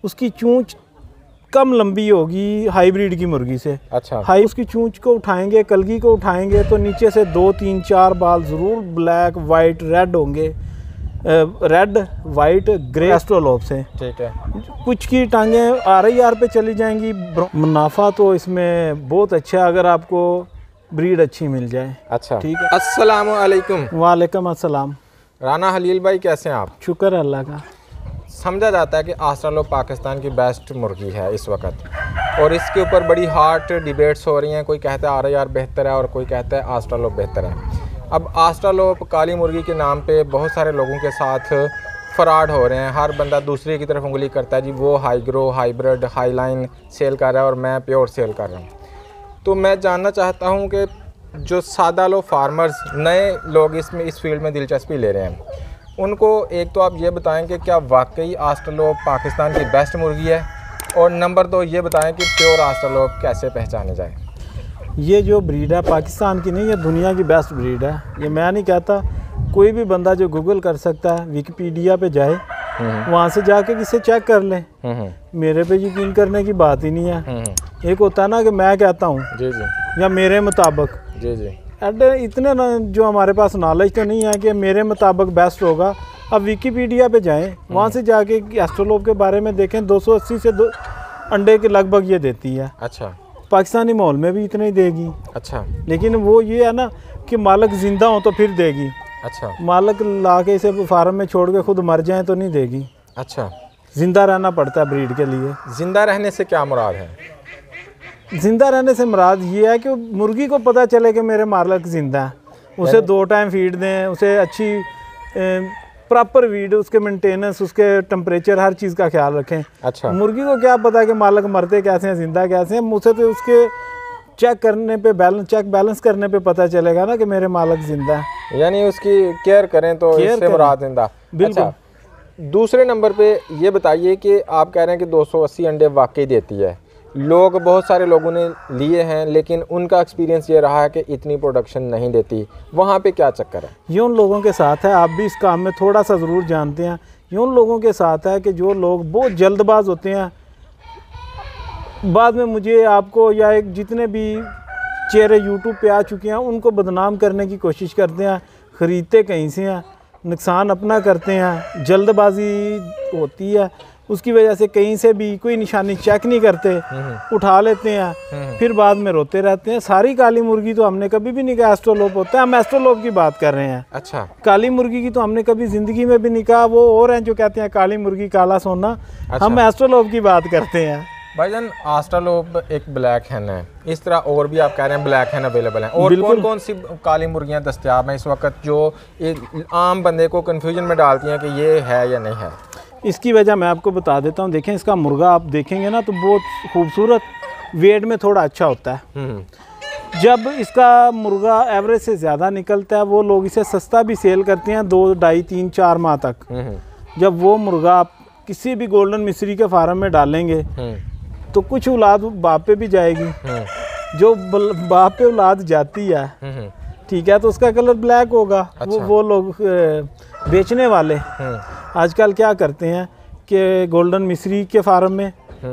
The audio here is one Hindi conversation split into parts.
उसकी चूंच कम लंबी होगी हाइब्रिड की मुर्गी से। अच्छा। उसकी चूंच को उठाएंगे, कलगी को उठाएंगे तो नीचे से 2 3 4 बाल ज़रूर ब्लैक वाइट रेड होंगे, रेड वाइट ग्रे एस्ट्रोलोप से। ठीक है। कुछ की टांगें RIR पे चली जाएंगी। मुनाफा तो इसमें बहुत अच्छा है अगर आपको ब्रीड अच्छी मिल जाए। अच्छा, ठीक है। अस्सलाम वालेकुम। वालेकुम अस्सलाम। राना हलील भाई कैसे हैं आप? शुक्र अल्लाह का। समझा जाता है कि आस्ट्रालोप पाकिस्तान की बेस्ट मुर्गी है इस वक्त, और इसके ऊपर बड़ी हार्ट डिबेट्स हो रही हैं। कोई कहता है RIR बेहतर है और कोई कहता है आस्ट्रालोप बेहतर है। अब आस्ट्रालोप काली मुर्गी के नाम पे बहुत सारे लोगों के साथ फ्रॉड हो रहे हैं। हर बंदा दूसरे की तरफ उंगली करता है, जी वो high grow, hybrid, high line sale कर रहा है और मैं प्योर सेल कर रहा हूँ। तो मैं जानना चाहता हूँ कि जो सादा लोग फार्मर्स, नए लोग इस फील्ड में दिलचस्पी ले रहे हैं, उनको एक तो आप ये बताएं कि क्या वाकई आस्ट्रालोप पाकिस्तान की बेस्ट मुर्गी है, और नंबर 2 ये बताएं कि प्योर आस्ट्रालोप कैसे पहचाने जाए। ये जो ब्रीड है पाकिस्तान की नहीं, ये दुनिया की बेस्ट ब्रीड है। ये मैं नहीं कहता, कोई भी बंदा जो गूगल कर सकता है, विकिपीडिया पे जाए, वहाँ से जाके किसे चेक कर ले। मेरे पे यकीन करने की बात ही नहीं है। एक होता है ना कि मैं कहता हूँ जी जी, या मेरे मुताबिक जी जी, इतने जो हमारे पास नॉलेज तो नहीं है कि मेरे मुताबिक बेस्ट होगा। अब विकिपीडिया पे जाएं, वहाँ से जाके एस्ट्रोलोप के बारे में देखें, 280 से अंडे के लगभग ये देती है। अच्छा। पाकिस्तानी माहौल में भी इतना ही देगी। अच्छा। लेकिन वो ये है ना कि मालिक जिंदा हो तो फिर देगी। अच्छा। मालिक ला के इसे फार्म में छोड़ के खुद मर जाए तो नहीं देगी। अच्छा। जिंदा रहना पड़ता है ब्रीड के लिए। जिंदा रहने से क्या मुराद है? जिंदा रहने से मुराद ये है कि मुर्गी को पता चले कि मेरे मालिक जिंदा है। उसे 2 टाइम फीड दें, उसे अच्छी प्रॉपर फीड, उसके मेंटेनेंस, उसके टेम्परेचर, हर चीज़ का ख्याल रखें। अच्छा। मुर्गी को क्या पता कि मालिक मरते कैसे हैं, जिंदा कैसे हैं। मुझसे तो उसके चेक करने पे, बैलेंस करने पे पता चलेगा ना कि मेरे मालिक जिंदा है। यानी उसकी केयर करें तो इससे मुराद जिंदा। बिल्कुल। अच्छा, दूसरे नंबर पे ये बताइए कि आप कह रहे हैं कि 280 अंडे वाकई देती है। लोग, बहुत सारे लोगों ने लिए हैं, लेकिन उनका एक्सपीरियंस ये रहा है कि इतनी प्रोडक्शन नहीं देती। वहाँ पे क्या चक्कर है? ये उन लोगों के साथ है, आप भी इस काम में थोड़ा सा ज़रूर जानते हैं। ये उन लोगों के साथ है कि जो लोग बहुत जल्दबाज होते हैं, बाद में मुझे, आपको, या एक जितने भी चेहरे यूट्यूब पे आ चुके हैं उनको बदनाम करने की कोशिश करते हैं। ख़रीदते कहीं से हैं, नुकसान अपना करते हैं, जल्दबाजी होती है, उसकी वजह से कहीं से भी कोई निशानी चेक नहीं करते, उठा लेते हैं, फिर बाद में रोते रहते हैं। सारी काली मुर्गी तो हमने कभी भी नहीं कहा एस्ट्रोलोप होता है, हम एस्ट्रोलोप की बात कर रहे हैं। अच्छा। काली मुर्गी की तो हमने कभी ज़िंदगी में भी नहीं कहा। वो और हैं जो कहते हैं काली मुर्गी काला सोना। अच्छा। हम एस्ट्रोलोप की बात करते हैं। भाईजान, आस्ट्रालोप एक ब्लैक हैन है, इस तरह और भी आप कह रहे हैं ब्लैक हैन अवेलेबल हैं, और कौन कौन सी काली मुर्गियां दस्तयाब हैं इस वक्त जो एक आम बंदे को कन्फ्यूजन में डालती हैं कि ये है या नहीं है? इसकी वजह मैं आपको बता देता हूँ। देखें, इसका मुर्गा आप देखेंगे ना तो बहुत खूबसूरत, वेट में थोड़ा अच्छा होता है। जब इसका मुर्गा एवरेज से ज़्यादा निकलता है, वो लोग इसे सस्ता भी सेल करते हैं 2, 2.5, 3, 4 माह तक। जब वो मुर्गा आप किसी भी गोल्डन मिस्री के फार्म में डालेंगे तो कुछ औलाद बाप पे भी जाएगी। जो बाप पे औलाद जाती है, ठीक है, तो उसका कलर ब्लैक होगा। अच्छा। वो लोग बेचने वाले आजकल क्या करते हैं कि गोल्डन मिस्री के फार्म में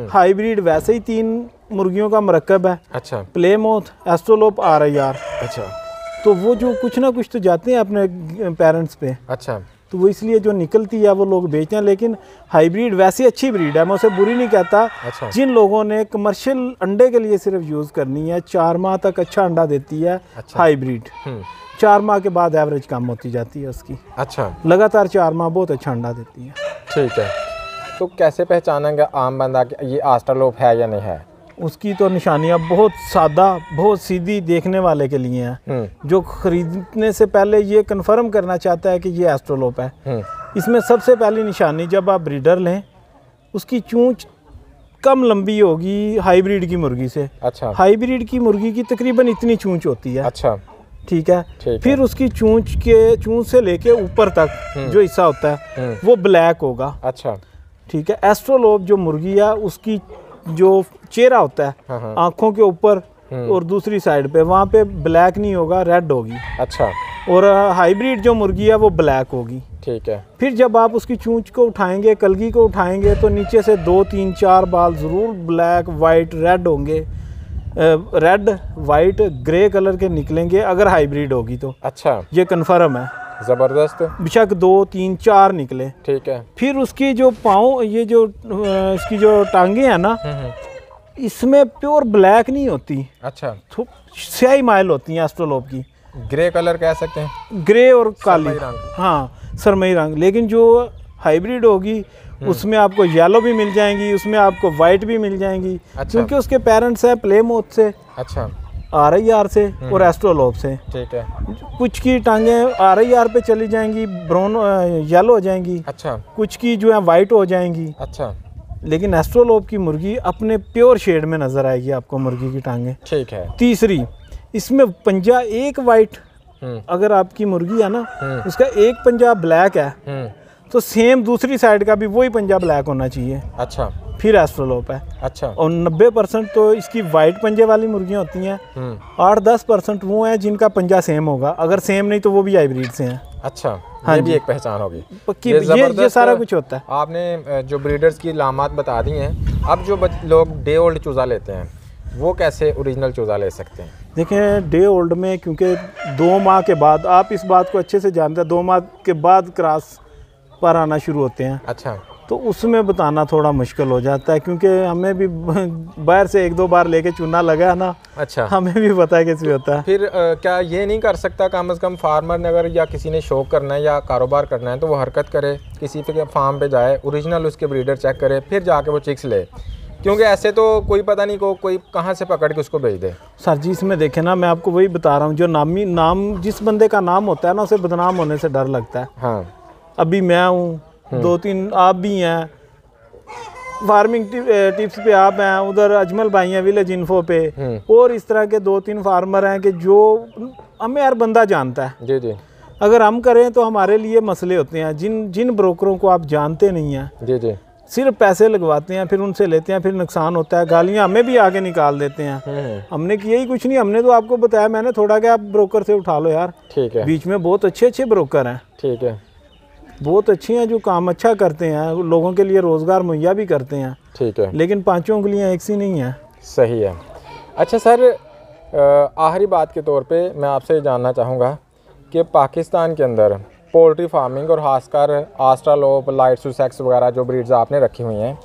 हाइब्रिड वैसे ही 3 मुर्गियों का मरकब है। अच्छा। प्लेमाउथ, एस्ट्रोलोप, RIR। अच्छा। तो वो जो कुछ ना कुछ तो जाते हैं अपने पेरेंट्स पे। अच्छा। तो वो इसलिए जो निकलती है वो लोग बेचते हैं। लेकिन हाइब्रिड वैसी अच्छी ब्रीड है, मैं उसे बुरी नहीं कहता। अच्छा। जिन लोगों ने कमर्शियल अंडे के लिए सिर्फ यूज़ करनी है, 4 माह तक अच्छा अंडा देती है। अच्छा। हाइब्रिड 4 माह के बाद एवरेज कम होती जाती है उसकी। अच्छा। लगातार 4 माह बहुत अच्छा अंडा देती है। ठीक है। तो कैसे पहचानेंगे आम बंदा कि ये आस्ट्रालोप है या नहीं है? उसकी तो निशानियाँ बहुत सादा, बहुत सीधी देखने वाले के लिए हैं। जो खरीदने से पहले ये कंफर्म करना चाहता है कि ये एस्ट्रोलोप है। इसमें सबसे पहली निशानी, जब आप ब्रीडर लें, उसकी चूंच कम लंबी होगी हाइब्रिड की मुर्गी से। अच्छा। हाइब्रिड की मुर्गी की तकरीबन इतनी चूंच होती है। अच्छा। ठीक है। फिर उसकी चूंच से लेके ऊपर तक जो हिस्सा होता है वो ब्लैक होगा। अच्छा। ठीक है। एस्ट्रोलोप जो मुर्गी है उसकी जो चेहरा होता है आंखों के ऊपर और दूसरी साइड पे, वहाँ पे ब्लैक नहीं होगा, रेड होगी। अच्छा। और हाइब्रिड जो मुर्गी है वो ब्लैक होगी। ठीक है। फिर जब आप उसकी चूंच को उठाएंगे, कलगी को उठाएंगे, तो नीचे से 2 3 4 बाल ज़रूर ब्लैक, वाइट, रेड होंगे। रेड, वाइट, ग्रे कलर के निकलेंगे अगर हाइब्रिड होगी तो। अच्छा, ये कन्फर्म है। ज़बरदस्त। बेशक 2 3 4 निकले। ठीक है। फिर उसकी जो पाँव, ये जो इसकी जो टांगे हैं ना, इसमें प्योर ब्लैक नहीं होती। अच्छा, तो स्याही माइल होती हैं एस्ट्रोलोप की। ग्रे कलर कह सकते हैं, ग्रे और काली। सरमई रंग। हाँ, सरमई रंग। लेकिन जो हाइब्रिड होगी उसमें आपको येलो भी मिल जाएंगी, उसमें आपको वाइट भी मिल जाएंगी। अच्छा। क्योंकि उसके पेरेंट्स हैं प्लेमोथ से, अच्छा, RIR से और एस्ट्रोलोप से। ठीक है। कुछ की टांगें RIR पे चली जाएंगी, ब्राउन येलो हो जाएंगी। अच्छा, कुछ की जो है वाइट हो जाएंगी। अच्छा, लेकिन एस्ट्रोलोप की मुर्गी अपने प्योर शेड में नज़र आएगी आपको मुर्गी की टांगें। ठीक है। तीसरी, इसमें पंजा एक वाइट, अगर आपकी मुर्गी है ना, उसका एक पंजा ब्लैक है, तो सेम दूसरी साइड का भी वही पंजा ब्लैक होना चाहिए। अच्छा, फिर एस्ट्रोलोप है। अच्छा। और 90% तो इसकी वाइट पंजे वाली मुर्गियाँ होती हैं। 8-10% वो हैं जिनका पंजा सेम होगा, अगर सेम नहीं तो वो भी हाइब्रिड से हैं। अच्छा, हाँ ये भी जी। एक पहचान होगी। पक्की, ये सारा कुछ होता है। आपने जो ब्रीडर्स की लामात बता दी हैं, अब जो लोग डे ओल्ड चूज़ा लेते हैं वो कैसे ओरिजिनल चूज़ा ले सकते हैं? देखें, डे ओल्ड में क्योंकि 2 माह के बाद, आप इस बात को अच्छे से जानते हैं, 2 माह के बाद क्रॉस पर आना शुरू होते हैं। अच्छा, तो उसमें बताना थोड़ा मुश्किल हो जाता है, क्योंकि हमें भी बाहर से 1-2 बार लेके चुना लगा है ना। अच्छा, हमें भी पता है कैसे होता है। फिर क्या ये नहीं कर सकता कम से कम फार्मर ने, अगर या किसी ने शौक करना है या कारोबार करना है, तो वो हरकत करे, किसी पे फार्म पे जाए, ओरिजिनल उसके ब्रीडर चेक करे, फिर जाके वो चिक्स ले? क्योंकि ऐसे तो कोई पता नहीं कोई कहाँ से पकड़ के उसको भेज दे। सर जी, इसमें देखें ना, मैं आपको वही बता रहा हूँ, जो नाम जिस बंदे का नाम होता है ना, उसे बदनाम होने से डर लगता है। हाँ, अभी मैं हूँ, 2-3 आप भी हैं, फार्मिंग टिप्स पे आप हैं, उधर अजमल भाई हैं विलेज इन्फो पे, और इस तरह के 2-3 फार्मर हैं कि जो हमें हर बंदा जानता है। जी जी। अगर हम करें तो हमारे लिए मसले होते हैं। जिन ब्रोकरों को आप जानते नहीं हैं, जी जी, सिर्फ पैसे लगवाते हैं, फिर उनसे लेते हैं, फिर नुकसान होता है, गालियाँ हमें भी आगे निकाल देते हैं। हमने किया ही कुछ नहीं, हमने तो आपको बताया, मैंने थोड़ा कि आप ब्रोकर से उठा लो यार। ठीक है। बीच में बहुत अच्छे ब्रोकर हैं। ठीक है, बहुत अच्छे हैं, जो काम अच्छा करते हैं, लोगों के लिए रोज़गार मुहैया भी करते हैं। ठीक है, लेकिन 5 उंगलियां एक सी नहीं है। सही है। अच्छा सर, आखिरी बात के तौर पे मैं आपसे जानना चाहूँगा कि पाकिस्तान के अंदर पोल्ट्री फार्मिंग और ख़ासकर आस्ट्रालोप, लाइट सुसेक्स वगैरह जो ब्रीड्स आपने रखी हुई हैं,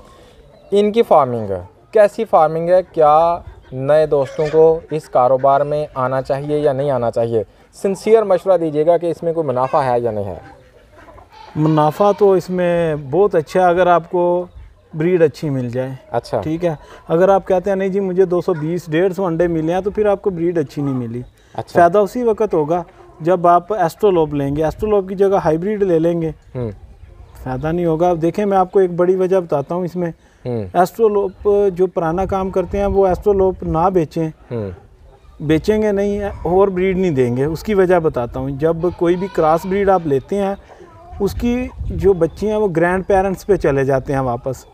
इनकी फार्मिंग कैसी फार्मिंग है? क्या नए दोस्तों को इस कारोबार में आना चाहिए या नहीं आना चाहिए? सिंसियर मशवरा दीजिएगा कि इसमें कोई मुनाफा है या नहीं है। मुनाफा तो इसमें बहुत अच्छा है, अगर आपको ब्रीड अच्छी मिल जाए। अच्छा, ठीक है। अगर आप कहते हैं नहीं जी मुझे 220-150 अंडे मिले हैं, तो फिर आपको ब्रीड अच्छी नहीं मिली। अच्छा, फ़ायदा उसी वक्त होगा जब आप एस्ट्रोलोप लेंगे, एस्ट्रोलोप की जगह हाइब्रिड ले लेंगे, फ़ायदा नहीं होगा। देखें, मैं आपको एक बड़ी वजह बताता हूँ इसमें। एस्ट्रोलोप जो पुराना काम करते हैं, वो एस्ट्रोलोप ना बेचेंगे नहीं, और ब्रीड नहीं देंगे। उसकी वजह बताता हूँ। जब कोई भी क्रॉस ब्रीड आप लेते हैं, उसकी जो बच्चे हैं वो ग्रैंड पेरेंट्स पे चले जाते हैं वापस।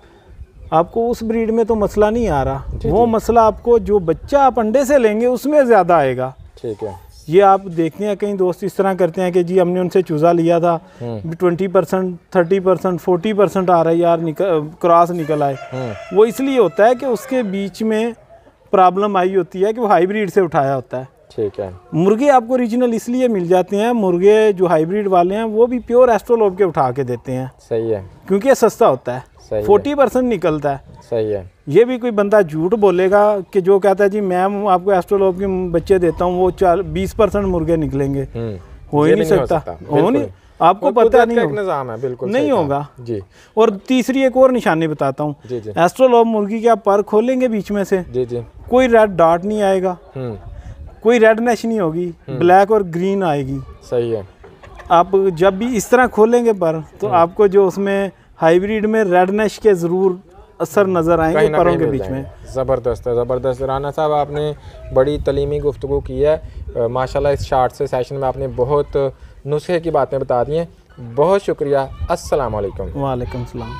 आपको उस ब्रीड में तो मसला नहीं आ रहा, वो मसला आपको जो बच्चा आप अंडे से लेंगे उसमें ज़्यादा आएगा। ठीक है, ये आप देखते हैं कई दोस्त इस तरह करते हैं कि जी हमने उनसे चूज़ा लिया था, 20%, 30%, 40% आ रहा है यार, क्रॉस निकल आए। वो इसलिए होता है कि उसके बीच में प्रॉब्लम आई होती है कि वो हाइब्रिड से उठाया होता है। ठीक है, मुर्गे आपको रीजनल इसलिए मिल जाते हैं, मुर्गे जो हाइब्रिड वाले हैं वो भी प्योर एस्ट्रोलोप के उठा के देते हैं। सही है, क्योंकि ये सस्ता होता है। 40% निकलता है। सही है। ये भी कोई बंदा झूठ बोलेगा कि जो कहता है जी मैं आपको एस्ट्रोलोप के बच्चे देता हूँ, वो 20% मुर्गे निकलेंगे, हो ही नहीं सकता। हो नहीं, आपको पता नहीं होगा, बिल्कुल नहीं होगा जी। और तीसरी एक और निशानी बताता हूँ, एस्ट्रोलोप मुर्गी के आप पर खोलेंगे बीच में से, कोई रेड डॉट नहीं आएगा, कोई रेडनेस नहीं होगी, ब्लैक और ग्रीन आएगी। सही है। आप जब भी इस तरह खोलेंगे पर, तो आपको जो उसमें हाइब्रिड में रेडनेस के ज़रूर असर नज़र आएंगे परों के बीच में। ज़बरदस्त है, ज़बरदस्त। राना साहब, आपने बड़ी तलीमी गुफ्तगू की है माशाल्लाह। इस शार्ट से सेशन में आपने बहुत नुस्खे की बातें बता दी हैं। बहुत शुक्रिया। अस्सलाम वालेकुम। वालेकुम सलाम।